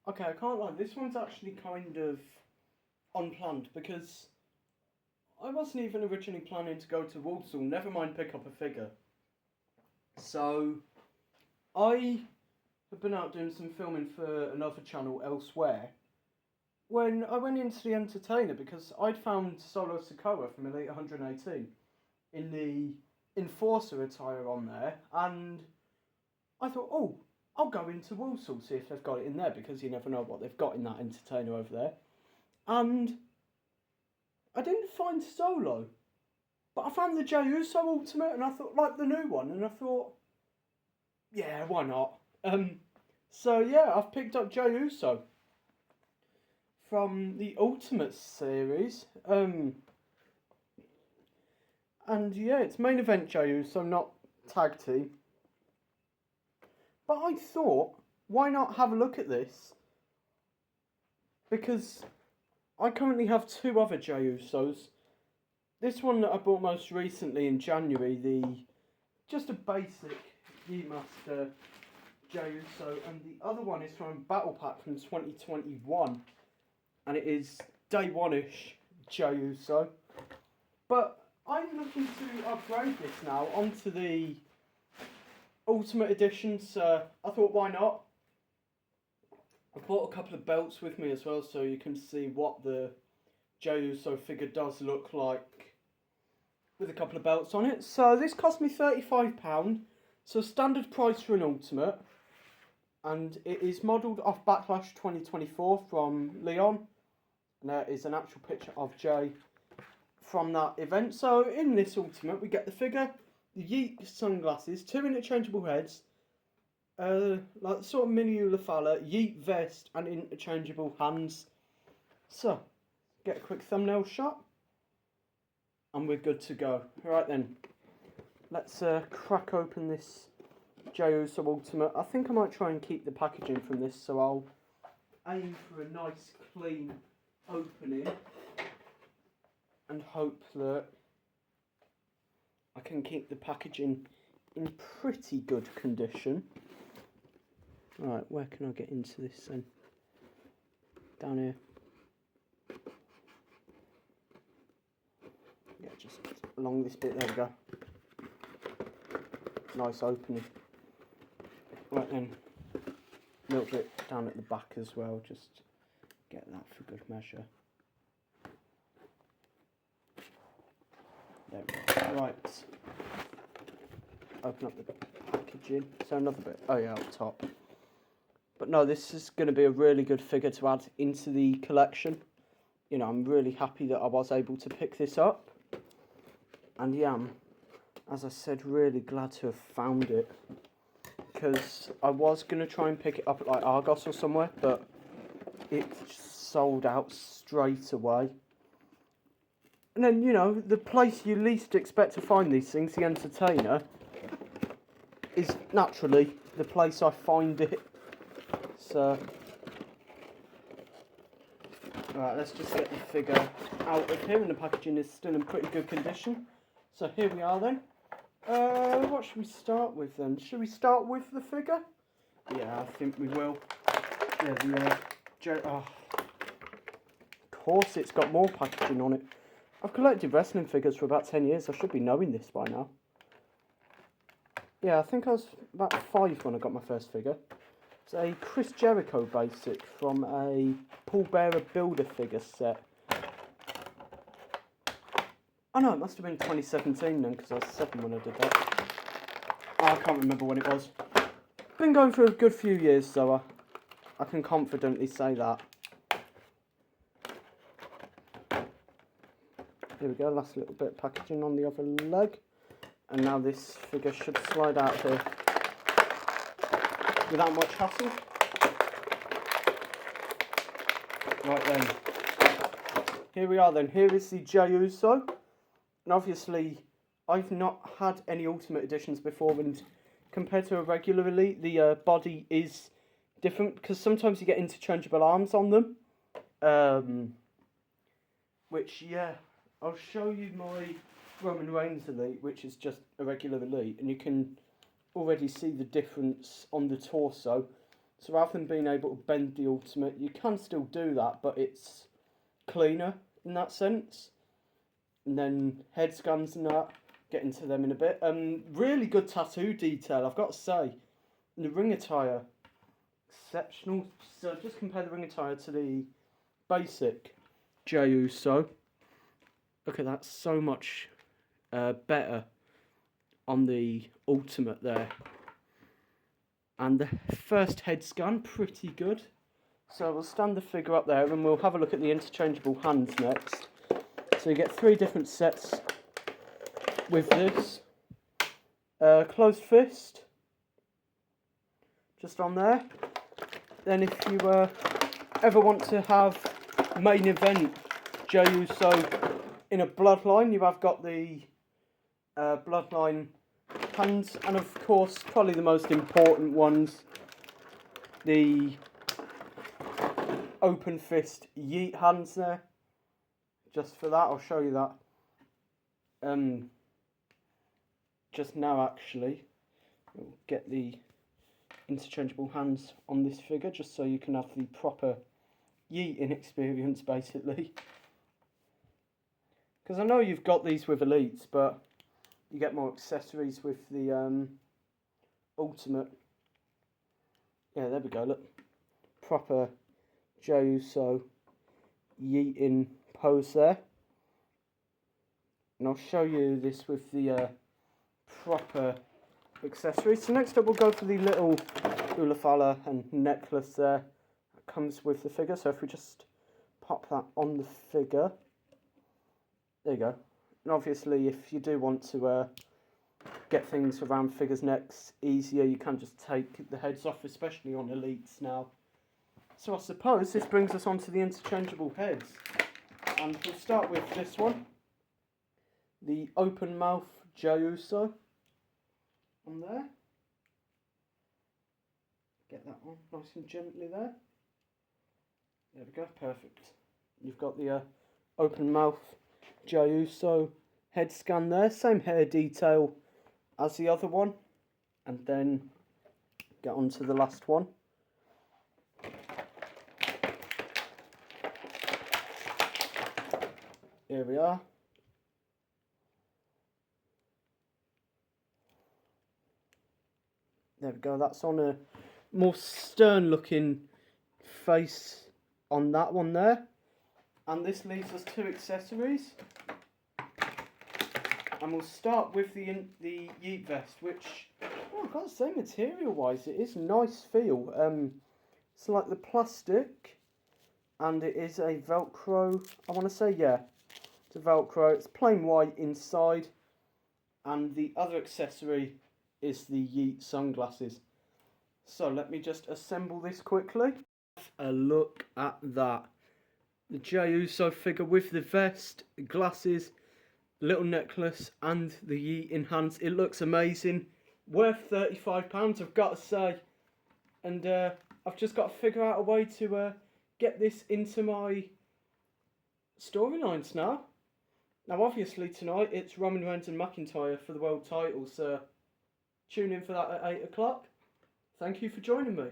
Okay, I can't lie. This one's actually kind of unplanned because I wasn't even originally planning to go to Walsall, never mind pick up a figure. So I have been out doing some filming for another channel elsewhere when I went into the entertainer because I'd found Solo Sokoa from Elite 118 in the Enforcer attire on there, and I thought, oh, I'll go into Walsall, see if they've got it in there, because you never know what they've got in that entertainer over there. And I didn't find Solo, but I found the Jey Uso Ultimate, and I thought, like the new one, and I thought, yeah, why not? So yeah, I've picked up Jey Uso from the Ultimate series. And yeah, it's main event Jey Uso, not tag team. But I thought, why not have a look at this? Because I currently have two other Jey Usos. This one that I bought most recently in January, just a basic Master Jey Uso, and the other one is from Battle Pack from 2021, and it is day one-ish Jey Uso. But I'm looking to upgrade this now onto the Ultimate Edition, so I thought, why not? I bought a couple of belts with me as well, so you can see what the Jey Uso figure does look like with a couple of belts on it. So this cost me £35, so standard price for an Ultimate, and it is modelled off Backlash 2024 from Leon, and there is an actual picture of Jey from that event. So in this Ultimate we get the figure, the Yeet sunglasses, two interchangeable heads, like sort of mini Ulafala, Yeet vest, and interchangeable hands. So, get a quick thumbnail shot, and we're good to go. Right then, let's crack open this Jey Uso Ultimate. I think I might try and keep the packaging from this, so I'll aim for a nice clean opening and hope that I can keep the packaging in pretty good condition. Right, where can I get into this then? Down here. Yeah, just along this bit, there we go. Nice opening. Right then, a little bit down at the back as well, just get that for good measure. There we go. Right. Open up the packaging. So another bit, oh yeah, up top. But no, this is going to be a really good figure to add into the collection. You know, I'm really happy that I was able to pick this up. And yeah, I'm, as I said, really glad to have found it. Because I was going to try and pick it up at like Argos or somewhere, but it sold out straight away. And then, you know, the place you least expect to find these things, the entertainer, is naturally the place I find it. So, right, let's just get the figure out of here, and the packaging is still in pretty good condition. So here we are then. What should we start with then? Should we start with the figure? Yeah, I think we will. Yeah, of course it's got more packaging on it. I've collected wrestling figures for about 10 years. I should be knowing this by now. Yeah, I think I was about 5 when I got my first figure. It's a Chris Jericho basic from a Paul Bearer Builder figure set. Oh no, it must have been 2017 then, because I was 7 when I did that. Oh, I can't remember when it was. Been going for a good few years, so I can confidently say that. Here we go, last little bit of packaging on the other leg. And now this figure should slide out here without much hassle. Right then, here we are then. Here is the Jey Uso. And obviously, I've not had any Ultimate Editions before, and compared to a regular Elite, the body is different, because sometimes you get interchangeable arms on them. Which, yeah, I'll show you my Roman Reigns Elite, which is just a regular Elite, and you can already see the difference on the torso. So rather than being able to bend the Ultimate, you can still do that, but it's cleaner in that sense. And then head scans and that, get into them in a bit. Really good tattoo detail, I've got to say. And the ring attire, exceptional. So just compare the ring attire to the basic Jey Uso. Look at that, so much better on the Ultimate there. And the first head scan, pretty good. So we'll stand the figure up there and we'll have a look at the interchangeable hands next. So you get 3 different sets with this. Closed fist, just on there. Then if you ever want to have main event Jey Uso in a bloodline, you have got the bloodline hands, and of course probably the most important ones, the open fist yeet hands there. Just for that, I'll show you that just now actually. We'll get the interchangeable hands on this figure just so you can have the proper yeeting experience basically. Because I know you've got these with Elites, but you get more accessories with the Ultimate. Yeah, there we go, look. Proper Jey Uso yeeting pose there. And I'll show you this with the proper accessories. So next up we'll go for the little Ulafala and necklace there that comes with the figure. So if we just pop that on the figure. There you go. And obviously if you do want to get things around figures' necks easier, you can just take the heads off, especially on Elites now. So I suppose this brings us on to the interchangeable heads. And we'll start with this one. The open mouth Jey Uso. On there. Get that on nice and gently there. There we go, perfect. You've got the open mouth Jey Uso head scan there. Same hair detail as the other one. And then get on to the last one. Here we are. There we go, that's on a more stern looking face on that one there. And this leaves us 2 accessories. And we'll start with the yeet vest, which, oh, I've got to say, material wise, it is nice feel. It's like the plastic, and it is a Velcro, I want to say, yeah, it's a Velcro. It's plain white inside, and the other accessory is the yeet sunglasses. So let me just assemble this quickly. Have a look at that. The Jey Uso figure with the vest, glasses, little necklace and the yeet hands. It looks amazing. Worth £35, I've got to say. And I've just got to figure out a way to get this into my storylines now. Now obviously tonight it's Roman Reigns and McIntyre for the world title, so tune in for that at 8 o'clock. Thank you for joining me.